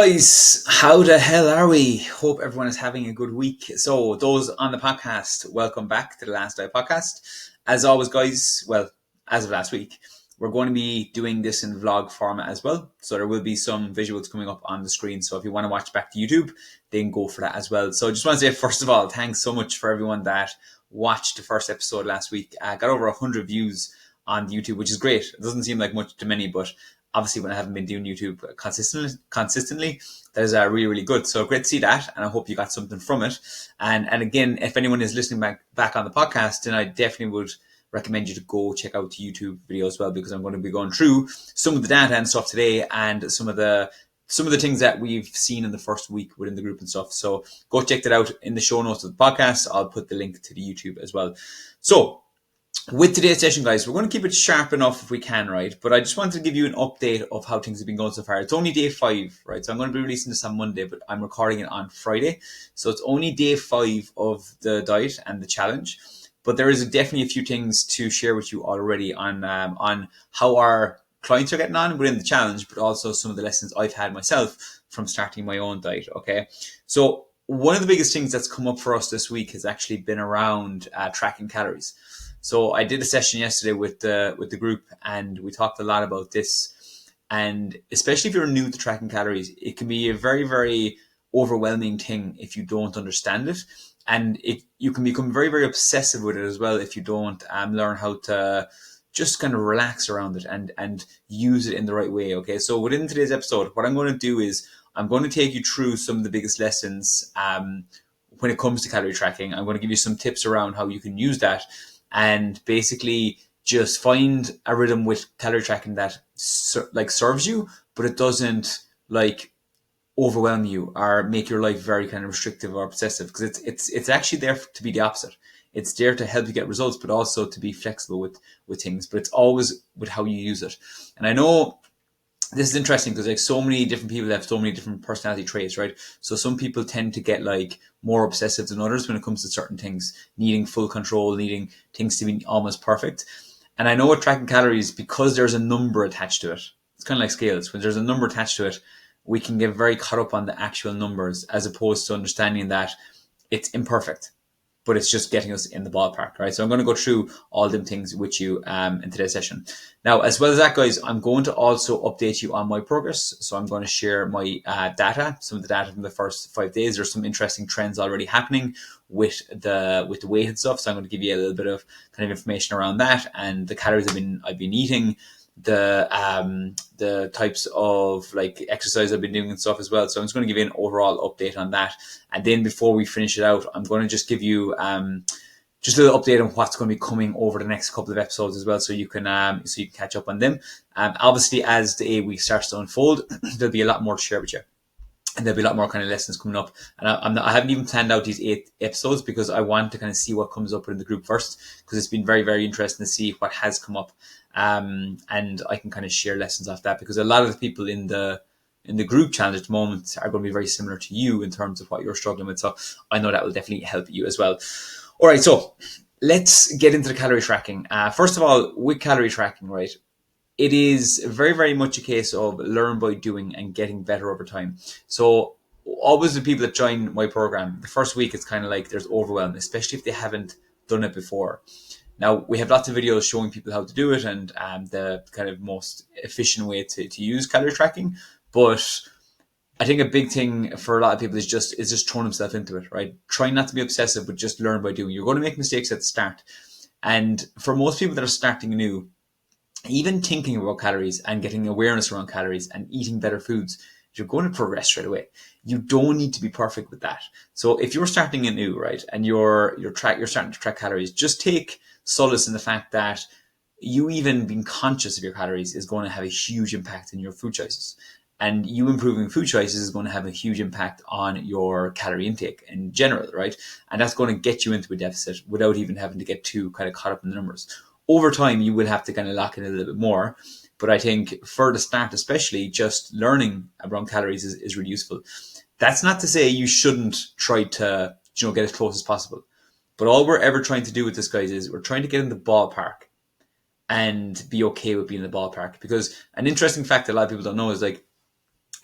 Guys, how the hell are we? Hope everyone is having a good week. So, those on the podcast, welcome back to the Last Day podcast. As always, guys, well, as of last week, we're going to be doing this in vlog format as well. So, there will be some visuals coming up on the screen. So, if you want to watch back to YouTube, then go for that as well. So, I just want to say, first of all, thanks so much for everyone that watched the first episode last week. I got over 100 views on YouTube, which is great. It doesn't seem like much to many, but obviously when I haven't been doing YouTube consistently, that is really, really good. So great to see that, and I hope you got something from it. And again, if anyone is listening back on the podcast, then I definitely would recommend you to go check out the YouTube video as well, because I'm going to be going through some of the data and stuff today, and some of the things that we've seen in the first week within the group and stuff. So go check that out in the show notes of the podcast. I'll put the link to the YouTube as well. So with today's session, guys, we're going to keep it sharp enough if we can, right? But I just wanted to give you an update of how things have been going so far. It's only day 5, right? So I'm going to be releasing this on Monday, but I'm recording it on Friday. So it's only day 5 of the diet and the challenge. But there is definitely a few things to share with you already on how our clients are getting on within the challenge, but also some of the lessons I've had myself from starting my own diet, okay? So one of the biggest things that's come up for us this week has actually been around tracking calories. So I did a session yesterday with the group, and we talked a lot about this. And especially if you're new to tracking calories, it can be a very, very overwhelming thing if you don't understand it. And you can become very, very obsessive with it as well if you don't learn how to just kind of relax around it and use it in the right way. Okay, so within today's episode, what I'm going to do is I'm going to take you through some of the biggest lessons when it comes to calorie tracking. I'm going to give you some tips around how you can use that, and basically just find a rhythm with calorie tracking that serves you, but it doesn't overwhelm you or make your life very kind of restrictive or obsessive, because it's actually there to be the opposite. It's there to help you get results, but also to be flexible with things. But it's always with how you use it. And I know this is interesting because so many different people have so many different personality traits, right? So some people tend to get more obsessive than others when it comes to certain things, needing full control, needing things to be almost perfect. And I know with tracking calories, because there's a number attached to it, it's kind of like scales. When there's a number attached to it, we can get very caught up on the actual numbers, as opposed to understanding that it's imperfect, but it's just getting us in the ballpark, right? So I'm going to go through all them things with you in today's session. Now, as well as that, guys, I'm going to also update you on my progress. So I'm going to share my data, some of the data from the first 5 days. There's some interesting trends already happening with the weight and stuff. So I'm going to give you a little bit of kind of information around that, and the calories I've been eating, the types of exercise I've been doing and stuff as well. So I'm just going to give you an overall update on that. And then before we finish it out, I'm going to just give you just a little update on what's going to be coming over the next couple of episodes as well, so you can catch up on them. Obviously, as the 8 week starts to unfold, there'll be a lot more to share with you. And there'll be a lot more kind of lessons coming up. And I haven't even planned out these 8 episodes, because I want to kind of see what comes up in the group first, because it's been very, very interesting to see what has come up. And I can kind of share lessons off that, because a lot of the people in the group challenge at the moment are going to be very similar to you in terms of what you're struggling with. So I know that will definitely help you as well. All right, so let's get into the calorie tracking. First of all, with calorie tracking, right, it is very, very much a case of learn by doing and getting better over time. So always the people that join my program, the first week, it's kind of like there's overwhelm, especially if they haven't done it before. Now, we have lots of videos showing people how to do it, and the kind of most efficient way to use calorie tracking. But I think a big thing for a lot of people is just throwing themselves into it, right? Try not to be obsessive, but just learn by doing. You're going to make mistakes at the start. And for most people that are starting new, even thinking about calories and getting awareness around calories and eating better foods, you're going to progress straight away. You don't need to be perfect with that. So if you're starting anew, right, and you're starting to track calories, just take solace in the fact that you even being conscious of your calories is going to have a huge impact in your food choices. And you improving food choices is going to have a huge impact on your calorie intake in general, right? And that's going to get you into a deficit without even having to get too kind of caught up in the numbers. Over time, you will have to kind of lock in a little bit more. But I think for the start, especially, just learning around calories is really useful. That's not to say you shouldn't try to, get as close as possible. But all we're ever trying to do with this, guys, is we're trying to get in the ballpark and be okay with being in the ballpark. Because an interesting fact that a lot of people don't know is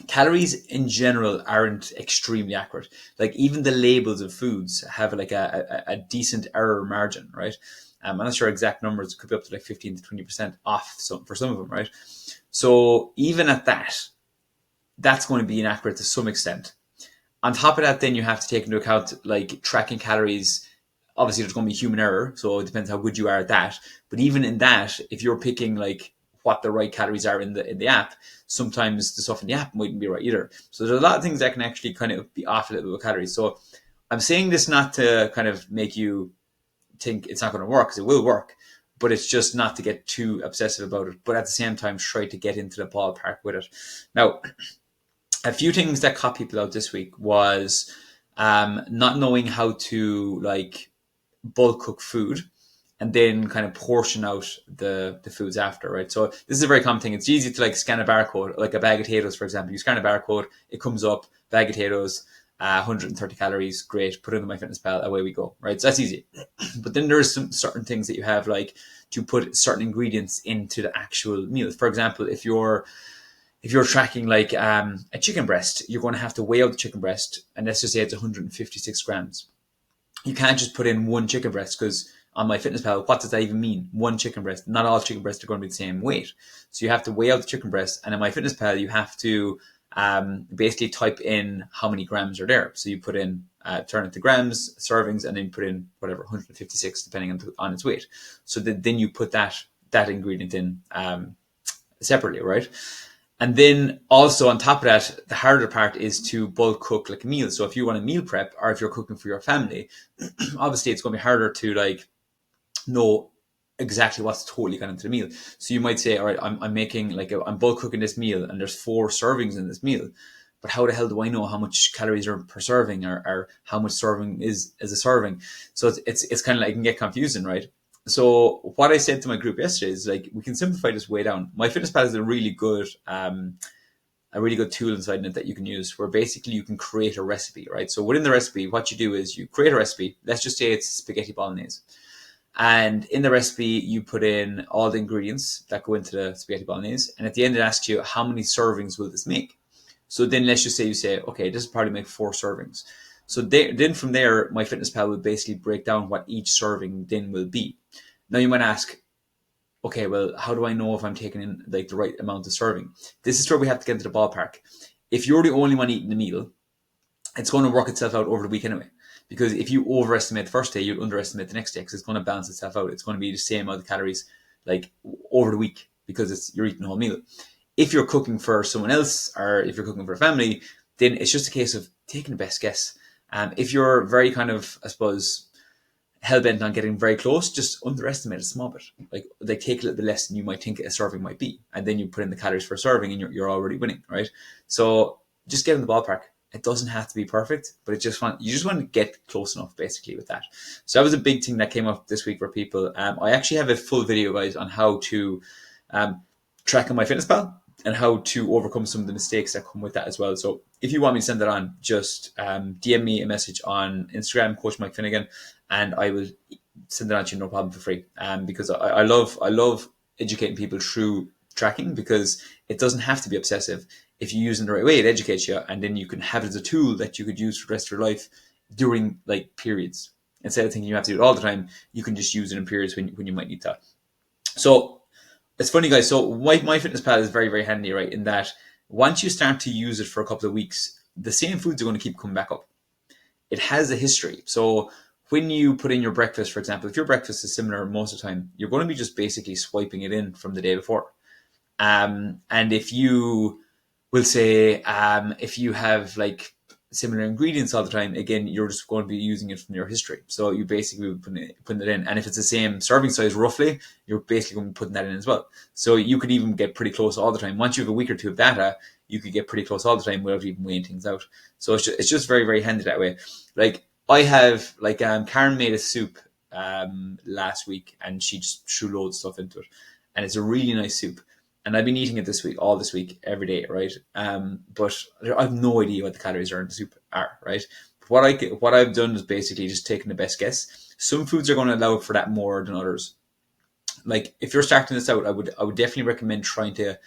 calories in general aren't extremely accurate. Like even the labels of foods have like a decent error margin, right? I'm not sure exact numbers. It could be up to like 15 to 20% off for some of them, right? So even at that, that's going to be inaccurate to some extent. On top of that, then you have to take into account like tracking calories. Obviously, there's going to be human error, so it depends how good you are at that. But even in that, if you're picking like what the right calories are in the app, sometimes the stuff in the app mightn't be right either. So there's a lot of things that can actually kind of be off a little bit with calories. So I'm saying this not to kind of make you think it's not going to work, because it will work, but it's just not to get too obsessive about it. But at the same time, try to get into the ballpark with it. Now, a few things that caught people out this week was not knowing how to like bulk cook food and then kind of portion out the foods after, right? So this is a very common thing. It's easy to like scan a barcode, like a bag of potatoes, for example. You scan a barcode, it comes up, bag of potatoes, 130 calories, great, put it in MyFitnessPal, away we go, right? So that's easy. But then there's some certain things that you have, like to put certain ingredients into the actual meal. For example, if you're tracking like a chicken breast, you're going to have to weigh out the chicken breast, and let's just say it's 156 grams. You can't just put in one chicken breast, because on MyFitnessPal, what does that even mean? One chicken breast. Not all chicken breasts are going to be the same weight. So you have to weigh out the chicken breast, and in MyFitnessPal, you have to basically type in how many grams are there. So you put in, turn it to grams, servings, and then you put in whatever, 156, depending on its weight. So then you put that ingredient in separately, right? And then also on top of that, the harder part is to bulk cook like a meal. So if you want a meal prep, or if you're cooking for your family, obviously it's going to be harder to like know exactly what's totally gone into the meal. So you might say, all right, I'm making like I'm bulk cooking this meal, and there's 4 servings in this meal. But how the hell do I know how much calories are per serving, or how much serving is a serving? So it's kind of like, it can get confusing, right? So what I said to my group yesterday is like, we can simplify this way down. MyFitnessPal is a really good tool inside it that you can use, where basically you can create a recipe, right? So within the recipe, what you do is you create a recipe. Let's just say it's spaghetti bolognese. And in the recipe, you put in all the ingredients that go into the spaghetti bolognese. And at the end, it asks you, how many servings will this make? So then let's just say you say, okay, this will probably make 4 servings. So then from there, MyFitnessPal will basically break down what each serving then will be. Now you might ask, okay, well, how do I know if I'm taking in like the right amount of serving? This is where we have to get into the ballpark. If you're the only one eating the meal, it's going to work itself out over the week anyway. Because if you overestimate the first day, you'll underestimate the next day, because it's going to balance itself out. It's going to be the same amount of calories like over the week, because you're eating the whole meal. If you're cooking for someone else, or if you're cooking for a family, then it's just a case of taking the best guess. If you're very kind of, I suppose, hell-bent on getting very close, just underestimate a small bit. Like take a little bit less than you might think a serving might be. And then you put in the calories for a serving, and you're already winning, right? So just get in the ballpark. It doesn't have to be perfect, but you just want to get close enough, basically, with that. So that was a big thing that came up this week for people. I actually have a full video, guys, on how to track on MyFitnessPal and how to overcome some of the mistakes that come with that as well. So if you want me to send that on, just DM me a message on Instagram, Coach Mike Finnegan, and I will send it on to you, no problem, for free. Because I love educating people through tracking, because it doesn't have to be obsessive. If you use it in the right way, it educates you, and then you can have it as a tool that you could use for the rest of your life during like periods. Instead of thinking you have to do it all the time, you can just use it in periods when you might need that. So it's funny, guys. So MyFitnessPal is very, very handy, right? In that once you start to use it for a couple of weeks, the same foods are going to keep coming back up. It has a history. So when you put in your breakfast, for example, if your breakfast is similar most of the time, you're going to be just basically swiping it in from the day before. And if you will say, if you have like similar ingredients all the time, again, you're just going to be using it from your history. So you basically will putting it in. And if it's the same serving size roughly, you're basically going to be putting that in as well. So you could even get pretty close all the time. Once you have a week or two of data, you could get pretty close all the time without even weighing things out. So it's just very, very handy that way. Like I have, like Karen made a soup last week, and she just threw loads of stuff into it. And it's a really nice soup. And I've been eating it all this week, every day, right? But I have no idea what the calories are in the soup are, right? But what I've done is basically just taken the best guess. Some foods are going to allow for that more than others. Like if you're starting this out, I would definitely recommend trying to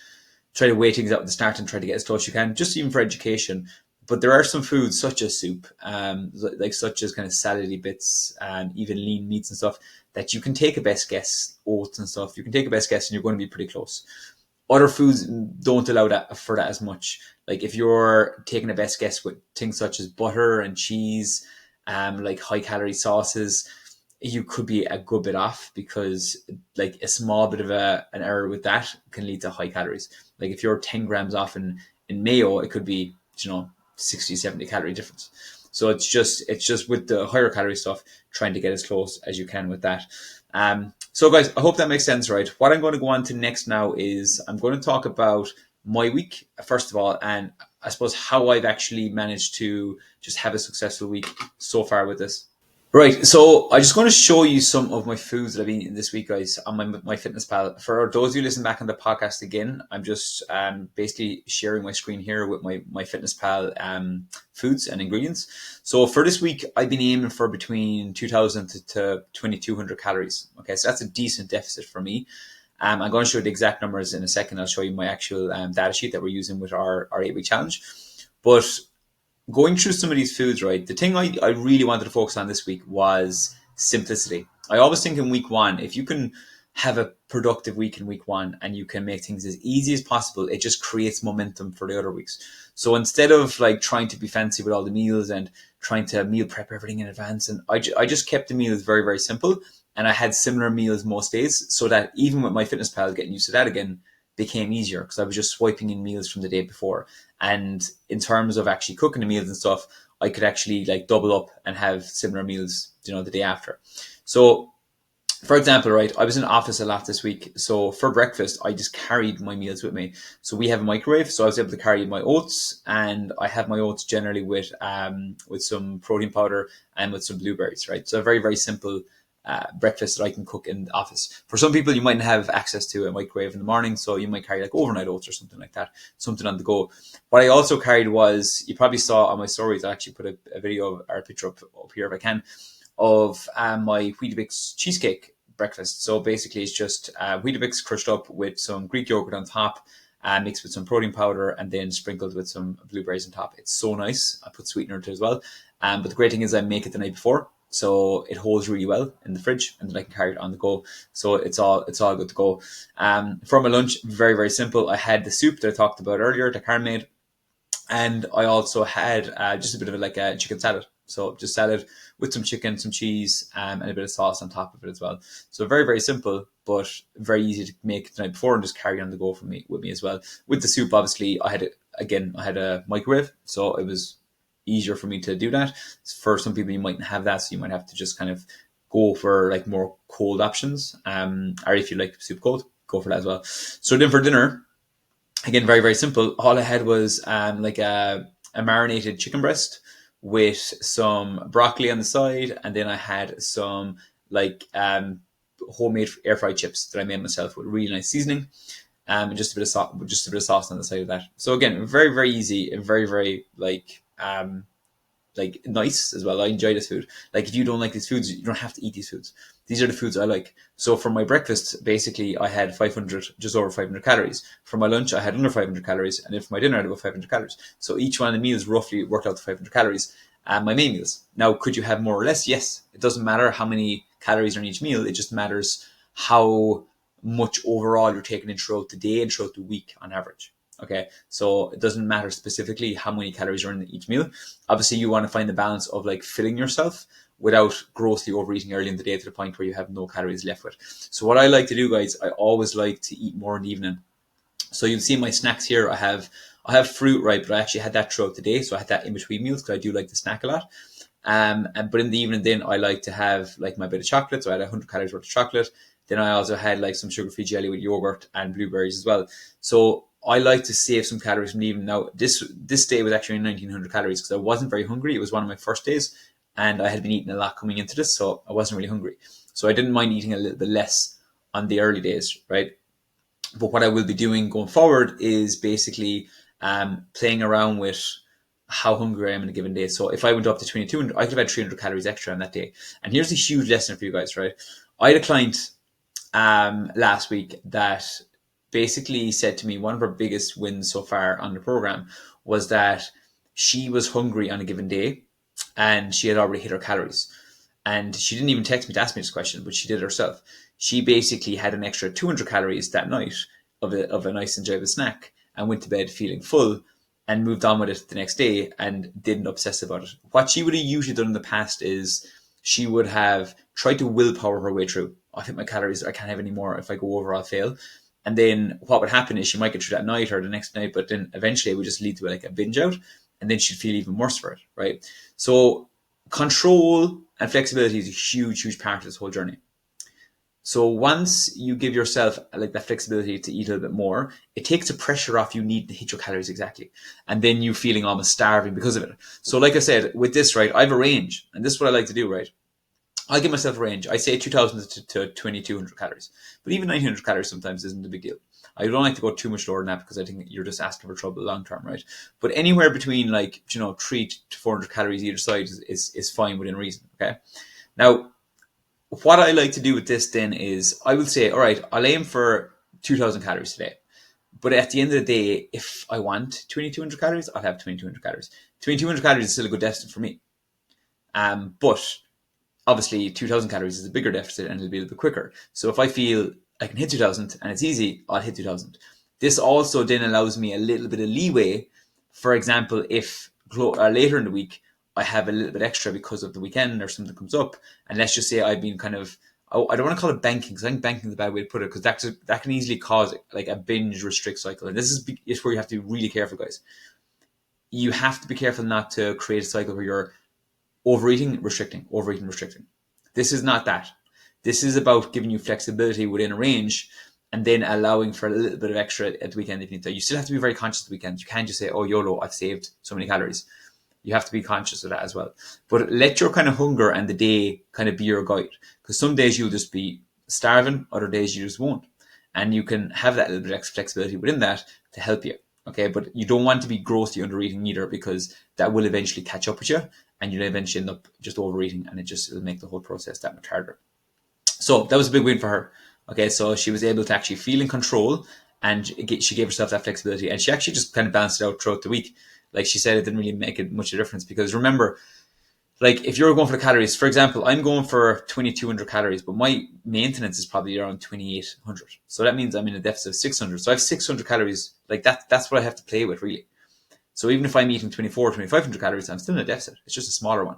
try to weigh things out at the start and try to get as close as you can, just even for education. But there are some foods such as soup, like such as kind of salady bits and even lean meats and stuff that you can take a best guess, oats and stuff. You can take a best guess and you're going to be pretty close. Other foods don't allow that for that as much. Like if you're taking a best guess with things such as butter and cheese, like high calorie sauces, you could be a good bit off because like a small bit of an error with that can lead to high calories. Like if you're 10 grams off in mayo, it could be, 60, 70 calorie difference. So it's just with the higher calorie stuff, trying to get as close as you can with that. So guys, I hope that makes sense, right? What I'm going to go on to next now is I'm going to talk about my week, first of all, and I suppose how I've actually managed to just have a successful week so far with this. Right, so I'm just going to show you some of my foods that I've been eating this week, guys, on my Fitness Pal. For those of you listening back on the podcast again, I'm just basically sharing my screen here with my Fitness Pal foods and ingredients. So for this week, I've been aiming for between 2,000 to 2,200 calories. Okay, so that's a decent deficit for me. I'm going to show you the exact numbers in a second. I'll show you my actual data sheet that we're using with our 8-week challenge. But going through some of these foods, right, the thing I really wanted to focus on this week was simplicity. I always think in week one, if you can have a productive week in week one and you can make things as easy as possible, it just creates momentum for the other weeks. So instead of like trying to be fancy with all the meals and trying to meal prep everything in advance, and I just kept the meals very, very simple. And I had similar meals most days so that even with my Fitness Pal, getting used to that again became easier because I was just swiping in meals from the day before. And in terms of actually cooking the meals and stuff, I could actually like double up and have similar meals, the day after. So for example, right, I was in the office a lot this week. So for breakfast, I just carried my meals with me. So we have a microwave. So I was able to carry my oats, and I have my oats generally with some protein powder and with some blueberries, right? So a very, very simple breakfast that I can cook in the office. For some people, you might have access to a microwave in the morning, so you might carry like overnight oats or something like that, something on the go. What I also carried was, you probably saw on my stories, I actually put a video or a picture up here if I can, of my Weetabix cheesecake breakfast. So basically it's just Weetabix crushed up with some Greek yogurt on top, mixed with some protein powder, and then sprinkled with some blueberries on top. It's so nice. I put sweetener to it as well. But the great thing is I make it the night before, so it holds really well in the fridge, and then I can carry it on the go. So it's all good to go. For my lunch, very, very simple. I had the soup that I talked about earlier, the Karen made, and I also had just a bit of a chicken salad. So just salad with some chicken, some cheese, and a bit of sauce on top of it as well. So very, very simple, but very easy to make the night before and just carry on the go with me as well. With the soup, obviously, I had a microwave, so it was easier for me to do that. For some people, you mightn't have that, so you might have to just kind of go for like more cold options. Or if you like soup cold, go for that as well. So then for dinner, again, very, very simple. All I had was a marinated chicken breast with some broccoli on the side, and then I had some homemade air fried chips that I made myself with really nice seasoning, and just a bit of sauce on the side of that. So again, very, very easy and very, very nice as well. I enjoy this food. Like if you don't like these foods, you don't have to eat these foods. These are the foods I like. So for my breakfast, basically I had just over 500 calories. For my lunch, I had under 500 calories. And then for my dinner, I had about 500 calories. So each one of the meals roughly worked out to 500 calories. And my main meals. Now, could you have more or less? Yes. It doesn't matter how many calories are in each meal. It just matters how much overall you're taking in throughout the day and throughout the week on average. Okay, so it doesn't matter specifically how many calories are in each meal. Obviously, you want to find the balance of like filling yourself without grossly overeating early in the day to the point where you have no calories left with. So what I like to do, guys, I always like to eat more in the evening. So you'll see my snacks here. I have fruit, right? But I actually had that throughout the day, so I had that in between meals because I do like to snack a lot. But in the evening, then I like to have like my bit of chocolate. So I had 100 calories worth of chocolate. Then I also had like some sugar-free jelly with yogurt and blueberries as well. So I like to save some calories from the evening. Now, this day was actually 1,900 calories because I wasn't very hungry. It was one of my first days, and I had been eating a lot coming into this, so I wasn't really hungry. So I didn't mind eating a little bit less on the early days, right? But what I will be doing going forward is basically playing around with how hungry I am in a given day. So if I went up to 2,200, I could have had 300 calories extra on that day. And here's a huge lesson for you guys, right? I had a client last week that basically said to me one of her biggest wins so far on the program was that she was hungry on a given day and she had already hit her calories. And she didn't even text me to ask me this question, but she did it herself. She basically had an extra 200 calories that night of a nice enjoyable snack and went to bed feeling full and moved on with it the next day and didn't obsess about it. What she would have usually done in the past is she would have tried to willpower her way through. I hit my calories, I can't have any more. If I go over, I'll fail. And then what would happen is she might get through that night or the next night, but then eventually it would just lead to like a binge out, and then she'd feel even worse for it, right? So control and flexibility is a huge, huge part of this whole journey. So once you give yourself like that flexibility to eat a little bit more, it takes the pressure off you need to hit your calories exactly. And then you feeling almost starving because of it. So like I said, with this, right, I have a range, and this is what I like to do, right? I give myself a range. I say 2,000 to 2,200 calories, but even 900 calories sometimes isn't a big deal. I don't like to go too much lower than that because I think you're just asking for trouble long term, right? But anywhere between 300 to 400 calories either side is fine within reason. Okay. Now, what I like to do with this then is I will say, all right, I'll aim for 2,000 calories today. But at the end of the day, if I want 2,200 calories, I'll have 2,200 calories. 2,200 calories is still a good deficit for me. But obviously 2,000 calories is a bigger deficit and it'll be a little bit quicker. So if I feel I can hit 2,000 and it's easy, I'll hit 2,000. This also then allows me a little bit of leeway. For example, if later in the week I have a little bit extra because of the weekend or something comes up, and let's just say I've been kind of, I don't want to call it banking because I think banking is a bad way to put it, because that can easily cause like a binge restrict cycle. And this is where you have to be really careful, guys. You have to be careful not to create a cycle where you're overeating, restricting, overeating, restricting. This is not that. This is about giving you flexibility within a range and then allowing for a little bit of extra at the weekend if you need to. You still have to be very conscious of the weekend. You can't just say, oh, YOLO, I've saved so many calories. You have to be conscious of that as well. But let your kind of hunger and the day kind of be your guide. Because some days you'll just be starving, other days you just won't. And you can have that little bit of extra flexibility within that to help you. Okay, but you don't want to be grossly undereating either, because that will eventually catch up with you and you'll eventually end up just overeating, and it'll make the whole process that much harder. So that was a big win for her. Okay, so she was able to actually feel in control, and she gave herself that flexibility, and she actually just kind of balanced it out throughout the week. Like she said, it didn't really make it much of a difference, because remember, like if you're going for the calories, for example, I'm going for 2,200 calories, but my maintenance is probably around 2,800. So that means I'm in a deficit of 600. So I have 600 calories. Like that's what I have to play with, really. So even if I'm eating 2,500 calories, I'm still in a deficit. It's just a smaller one.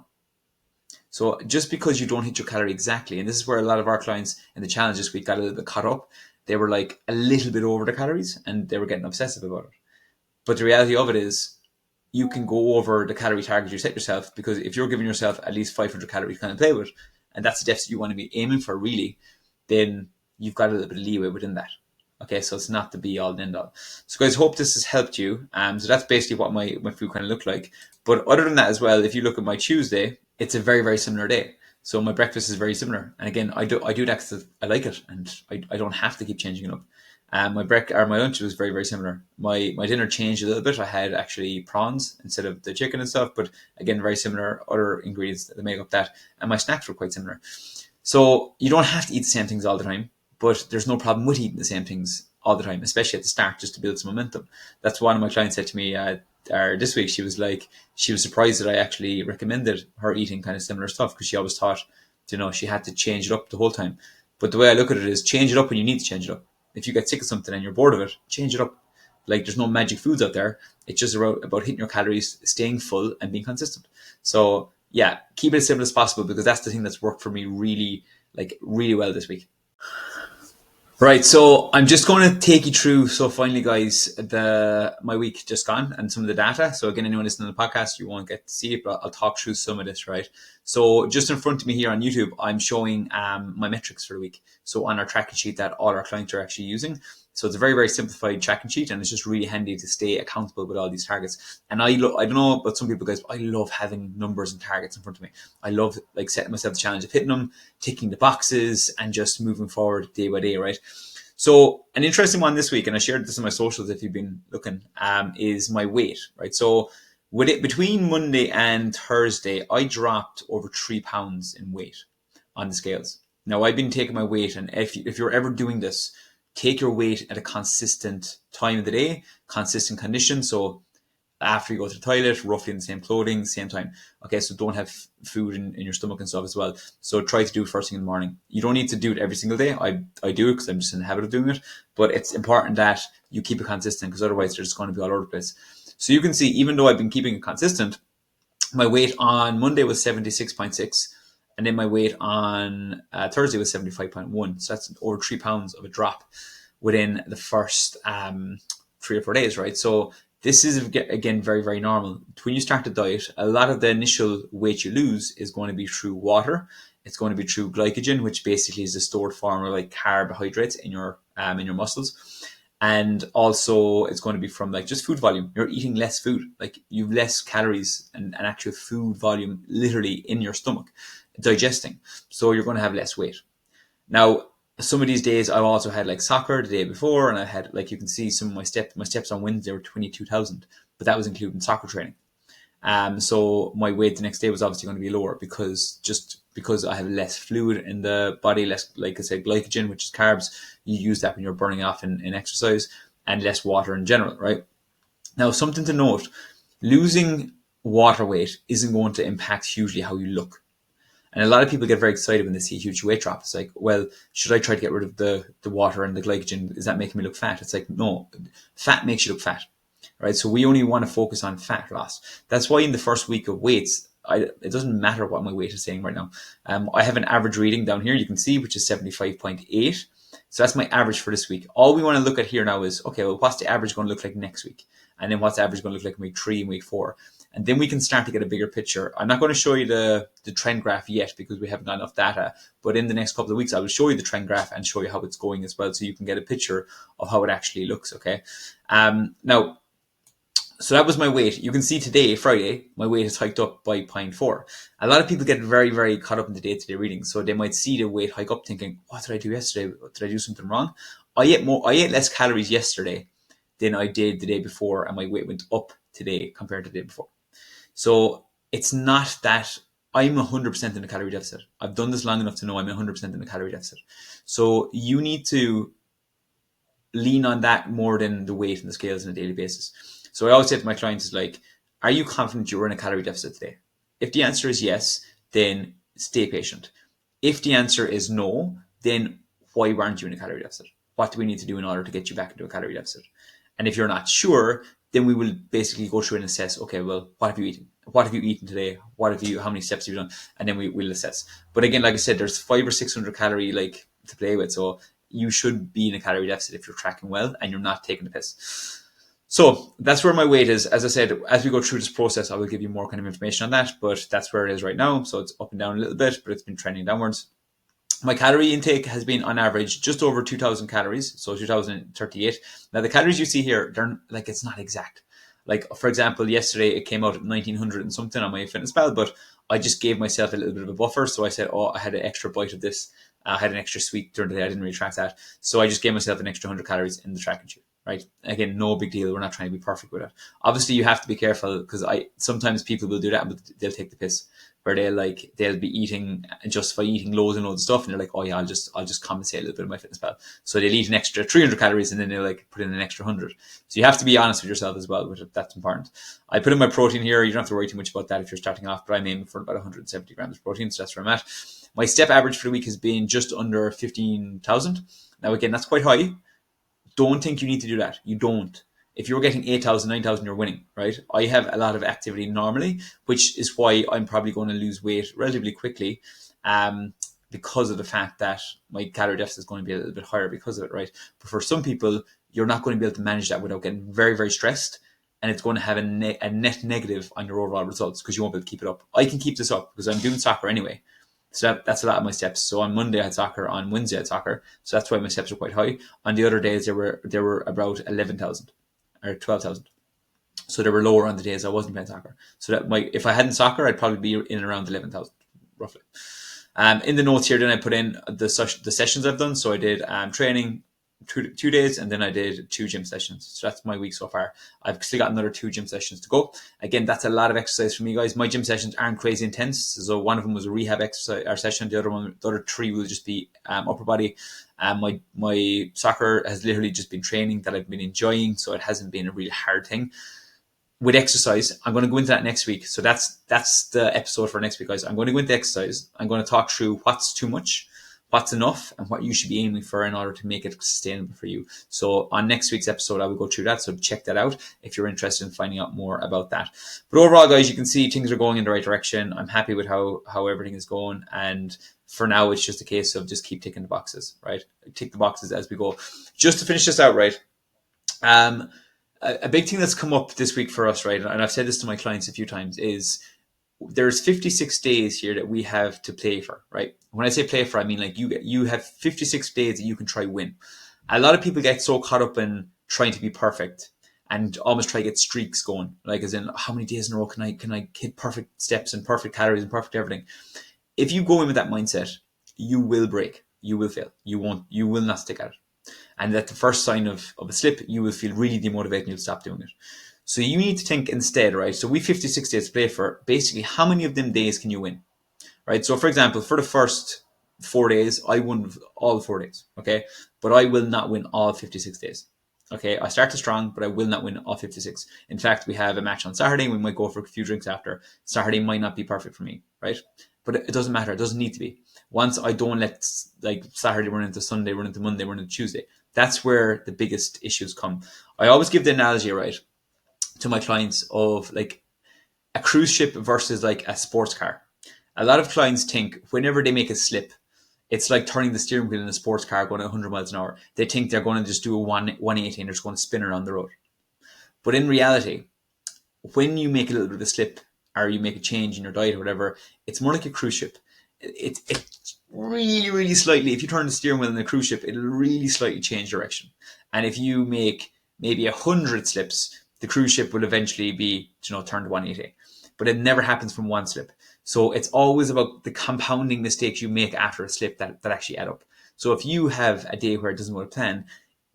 So just because you don't hit your calorie exactly, and this is where a lot of our clients in the challenge this week got a little bit caught up. They were like a little bit over the calories and they were getting obsessive about it. But the reality of it is, you can go over the calorie target you set yourself, because if you're giving yourself at least 500 calories kind of play with, and that's the deficit you want to be aiming for really, then you've got a little bit of leeway within that. Okay, so it's not the be all and end all. So guys, hope this has helped you. So that's basically what my food kind of looked like. But other than that as well, if you look at my Tuesday, it's a very, very similar day. So my breakfast is very similar. And again, I do that because I like it, and I don't have to keep changing it up. My lunch was very, very similar. My dinner changed a little bit. I had actually prawns instead of the chicken and stuff, but again, very similar other ingredients that make up that. And my snacks were quite similar. So you don't have to eat the same things all the time, but there's no problem with eating the same things all the time, especially at the start, just to build some momentum. That's what one of my clients said to me this week. She was surprised that I actually recommended her eating kind of similar stuff, because she always thought, she had to change it up the whole time. But the way I look at it is, change it up when you need to change it up. If you get sick of something and you're bored of it, change it up. Like, there's no magic foods out there. It's just about hitting your calories, staying full, and being consistent. So yeah, keep it as simple as possible, because that's the thing that's worked for me really well this week. Right, so I'm just going to take you through. So finally, guys, my week just gone and some of the data. So again, anyone listening to the podcast, you won't get to see it, but I'll talk through some of this, right? So just in front of me here on YouTube, I'm showing my metrics for the week. So on our tracking sheet that all our clients are actually using. So it's a very, very simplified tracking sheet, and it's just really handy to stay accountable with all these targets. And I don't know about some people, guys, but I love having numbers and targets in front of me. I love setting myself the challenge of hitting them, ticking the boxes, and just moving forward day by day, right? So an interesting one this week, and I shared this on my socials if you've been looking, is my weight, right? So with it between Monday and Thursday, I dropped over 3 pounds in weight on the scales. Now, I've been taking my weight, and if you're ever doing this, take your weight at a consistent time of the day, consistent condition. So after you go to the toilet, roughly in the same clothing, same time. Okay, so don't have food in your stomach and stuff as well. So try to do it first thing in the morning. You don't need to do it every single day. I do it because I'm just in the habit of doing it. But it's important that you keep it consistent, because otherwise they're just going to be all over the place. So you can see, even though I've been keeping it consistent, my weight on Monday was 76.6. And then my weight on Thursday was 75.1. So that's over 3 pounds of a drop within the first 3 or 4 days, right? So this is, again, very, very normal. When you start the diet, a lot of the initial weight you lose is going to be through water. It's going to be through glycogen, which basically is the stored form of like carbohydrates in your muscles. And also it's going to be from like just food volume. You're eating less food. Like you've less calories and actual food volume literally in your stomach digesting. So you're going to have less weight. Now, some of these days I've also had like soccer the day before, and I had, like, you can see some of my steps on Wednesday were 22,000, but that was including soccer training. So my weight the next day was obviously going to be lower because I have less fluid in the body, less, like I said, glycogen, which is carbs. You use that when you're burning off in exercise, and less water in general, right? Now, something to note, losing water weight isn't going to impact hugely how you look. And a lot of people get very excited when they see a huge weight drop. It's like, well, should I try to get rid of the water and the glycogen? Is that making me look fat? It's like, no, fat makes you look fat, right? So we only want to focus on fat loss. That's why in the first week of weights, it doesn't matter what my weight is saying right now. I have an average reading down here, you can see, which is 75.8. So that's my average for this week. All we want to look at here now is, okay, well, what's the average going to look like next week? And then what's the average going to look like in week 3 and week 4? And then we can start to get a bigger picture. I'm not going to show you the trend graph yet because we haven't got enough data. But in the next couple of weeks, I will show you the trend graph and show you how it's going as well, so you can get a picture of how it actually looks, okay? Now, so that was my weight. You can see today, Friday, my weight is hiked up by 0.4. A lot of people get very, very caught up in the day-to-day readings. So they might see the weight hike up thinking, what did I do yesterday? Did I do something wrong? I ate less calories yesterday than I did the day before, and my weight went up today compared to the day before. So it's not that I'm 100% in a calorie deficit. I've done this long enough to know I'm 100% in a calorie deficit. So you need to lean on that more than the weight and the scales on a daily basis. So I always say to my clients, is like, are you confident you're in a calorie deficit today? If the answer is yes, then stay patient. If the answer is no, then why weren't you in a calorie deficit? What do we need to do in order to get you back into a calorie deficit? And if you're not sure, then we will basically go through and assess, okay, well, what have you eaten? What have you eaten today? How many steps have you done? And then we'll assess. But again, like I said, there's 500 or 600 calorie like to play with. So you should be in a calorie deficit if you're tracking well and you're not taking the piss. So that's where my weight is. As I said, as we go through this process, I will give you more kind of information on that, but that's where it is right now. So it's up and down a little bit, but it's been trending downwards. My calorie intake has been on average just over 2,000 calories, so 2,038. Now the calories you see here, they're like, it's not exact. Like, for example, yesterday it came out at 1,900 and something on my fitness pal, but I just gave myself a little bit of a buffer. So I said, oh, I had an extra bite of this. I had an extra sweet during the day. I didn't really track that. So I just gave myself an extra 100 calories in the tracking sheet, right? Again, no big deal. We're not trying to be perfect with it. Obviously, you have to be careful because sometimes people will do that, but they'll take the piss. Where they'll be eating just by eating loads and loads of stuff, and they're like, oh yeah, I'll just compensate a little bit of my fitness pal. So they'll eat an extra 300 calories and then they'll like put in an extra 100. So you have to be honest with yourself as well, which that's important. I put in my protein here. You don't have to worry too much about that if you're starting off, but I'm aiming for about 170 grams of protein, so that's where I'm at. My step average for the week has been just under 15,000. Now again, that's quite high. Don't think you need to do that. You don't. If you're getting 8,000, 9,000, you're winning, right? I have a lot of activity normally, which is why I'm probably going to lose weight relatively quickly, because of the fact that my calorie deficit is going to be a little bit higher because of it, right? But for some people, you're not going to be able to manage that without getting very, very stressed, and it's going to have a net negative on your overall results because you won't be able to keep it up. I can keep this up because I'm doing soccer anyway. So that's a lot of my steps. So on Monday I had soccer, on Wednesday I had soccer. So that's why my steps are quite high. On the other days, they were about 11,000. Or 12,000. So they were lower on the days I wasn't playing soccer. So that if I hadn't soccer, I'd probably be in and around 11,000 roughly. In the notes here, then I put in the sessions I've done. So I did training, two days, and then I did 2 gym sessions. So that's my week so far. I've still got another 2 gym sessions to go. Again, that's a lot of exercise for me, guys. My gym sessions aren't crazy intense. So one of them was a rehab exercise or session. The other 3 will just be upper body. My soccer has literally just been training that I've been enjoying, so it hasn't been a really hard thing. With exercise, I'm going to go into that next week. So that's the episode for next week, guys. I'm going to go into exercise. I'm going to talk through what's too much, what's enough, and what you should be aiming for in order to make it sustainable for you. So on next week's episode, I will go through that. So check that out if you're interested in finding out more about that. But overall, guys, you can see things are going in the right direction. I'm happy with how everything is going. And for now, it's just a case of just keep ticking the boxes, right? Tick the boxes as we go. Just to finish this out, right? A big thing that's come up this week for us, right? And I've said this to my clients a few times, is there's 56 days here that we have to play for, right? When I say play for, I mean like you have 56 days that you can try win. A lot of people get so caught up in trying to be perfect and almost try to get streaks going, like as in how many days in a row can I hit perfect steps and perfect calories and perfect everything. If you go in with that mindset, you will break, you will fail, you will not stick at it. And at the first sign of a slip, you will feel really demotivated and you'll stop doing it. So you need to think instead, right? So we 56 days to play for. Basically, how many of them days can you win, right? So for example, for the first 4 days, I won all 4 days, okay? But I will not win all 56 days, okay? I started strong, but I will not win all 56. In fact, we have a match on Saturday. We might go for a few drinks after. Saturday might not be perfect for me, right? But it doesn't matter. It doesn't need to be. Once I don't let like Saturday run into Sunday, run into Monday, run into Tuesday, that's where the biggest issues come. I always give the analogy, right, to my clients of like a cruise ship versus like a sports car. A lot of clients think whenever they make a slip, it's like turning the steering wheel in a sports car going at 100 miles an hour. They think they're going to just do a 180 and they're just going to spin around the road. But in reality, when you make a little bit of a slip or you make a change in your diet or whatever, it's more like a cruise ship. It's really, really slightly, if you turn the steering wheel in a cruise ship, it'll really slightly change direction. And if you make maybe 100 slips, the cruise ship will eventually be, turned 180. But it never happens from one slip. So it's always about the compounding mistakes you make after a slip that actually add up. So if you have a day where it doesn't go to plan,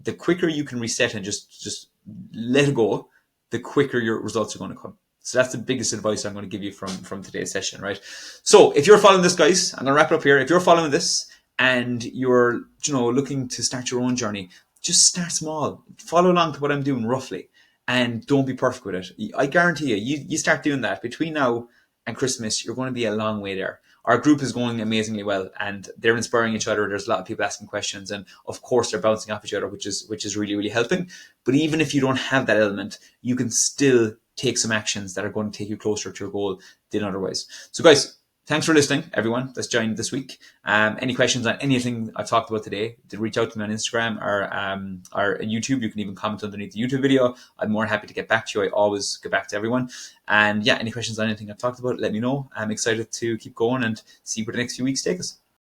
the quicker you can reset and just let it go, the quicker your results are going to come. So that's the biggest advice I'm going to give you from today's session, right? So if you're following this, guys, I'm going to wrap it up here. If you're following this and you're, looking to start your own journey, just start small. Follow along to what I'm doing roughly and don't be perfect with it. I guarantee you start doing that between now and Christmas, you're going to be a long way there. Our group is going amazingly well and they're inspiring each other. There's a lot of people asking questions and of course they're bouncing off each other, which is really, really helping. But even if you don't have that element, you can still take some actions that are going to take you closer to your goal than otherwise. So guys, thanks for listening, everyone that's joined this week. Any questions on anything I've talked about today, reach out to me on Instagram or YouTube. You can even comment underneath the YouTube video. I'm more happy to get back to you. I always get back to everyone. And yeah, any questions on anything I've talked about, let me know. I'm excited to keep going and see where the next few weeks take us.